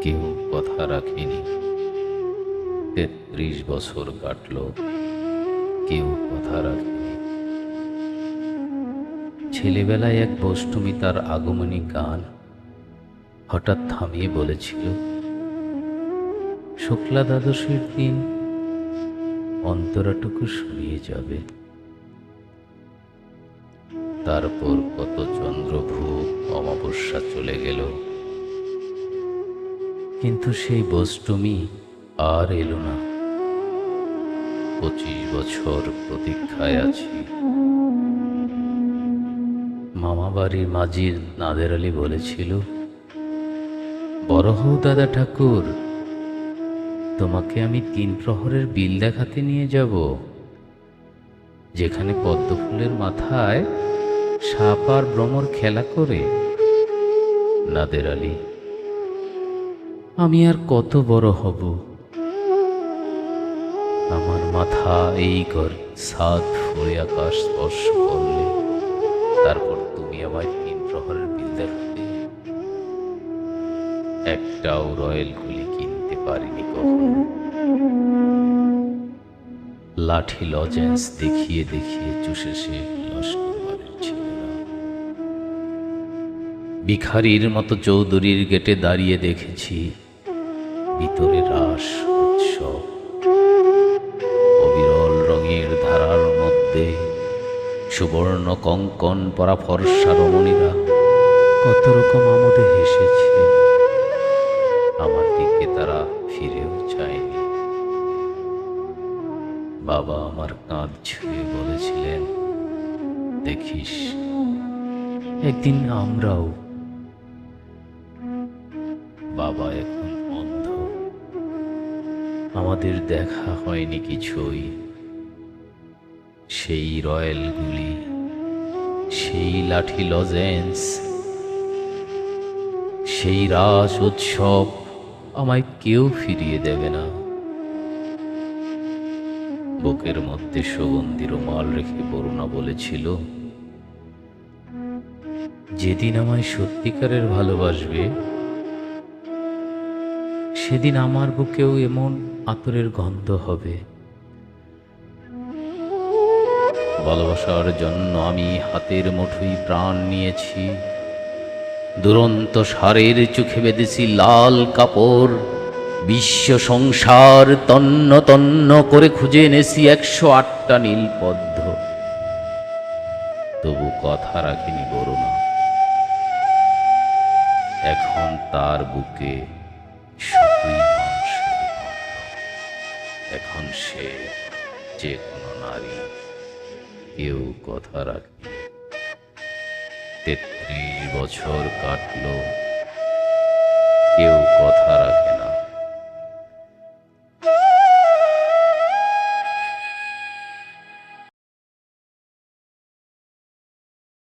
কেউ কথা রাখেনি। ৩৩ বছর কাটল, কেউ কথা রাখেনি। ছেলেবেলায় এক বষ্টমী তার আগমনী গান হঠাৎ থামিয়ে বলেছিল, শুক্লা দ্বাদশীর দিন অন্তরাটুকু শুনিয়ে যাবে। তারপর কত চন্দ্রভূপ অমাবস্যা চলে গেল, কিন্তু সেই বষ্টমী আর এলো না। ২৫ বছর প্রতীক্ষায় আছি। মামাবাড়ির মাঝির নাদের আলী বলেছিল, বড় হও দাদা ঠাকুর, তোমাকে আমি ৩ প্রহরের বিল দেখাতে নিয়ে যাব, যেখানে পদ্মফুলের মাথায় সাপ আর ভ্রমর খেলা করে। নাদের আলী, আমি আর কত বড় হব? আমার মাথা এই ঘর ছাদ ফুঁড়ে আকাশ স্পর্শ করলে তারপর তুমি আমায় ৩ প্রহরের বিল দেখাতে। একটাও রয়্যাল গুলি কিনতে পারিনি কখনো। লাঠি লজেন্স দেখিয়ে দেখিয়ে চুষেছে লস্কর বাড়ির ছেলেরা। ভিখারির মতো চৌধুরীর গেটে দাঁড়িয়ে দেখেছি ভিতরে রাস উৎসব। অবিরল রঙের ধারার মধ্যে সুবর্ণ কঙ্কন পরা ফর্সা রমণীরা কত রকম আমোদে হেসেছে। আমার দিকে তারা ফিরেও চায়নি। বাবা আমার কাঁধ ছুঁয়ে বলেছিলেন, দেখিস একদিন আমরাও। বাবা এখন অন্ধ, আমাদের দেখা হয়নি কিছুই। সেই রয়্যাল গুলি, সেই লাঠি লজেন্স, সেই রাস উৎসব আমায় কেউ ফিরিয়ে দেবে না। বুকের মধ্যে সুগন্ধি রুমাল রেখে বরুণা বলেছিল, যেদিন আমায় সত্যিকারের ভালোবাসবে সেদিন আমার বুকেও এমন আতরের গন্ধ হবে। ভালোবাসার জন্য আমি হাতের মুঠোয় প্রাণ নিয়েছি। দুরন্ত ষাঁড়ের চোখে বেঁধেছি লাল কাপড়। বিশ্ব সংসার তন্ন তন্ন করে খুঁজে এনেছি ১০৮টা নীলপদ্ম। তবু কথা রাখিনি বরুণা। এখন তার বুকে শুধুই মাংসের গন্ধ। এখন সে যে কোনো নারী, কেউ কথা রাখে। ৩৩ বছর কাটল, কেউ কথা রাখে না।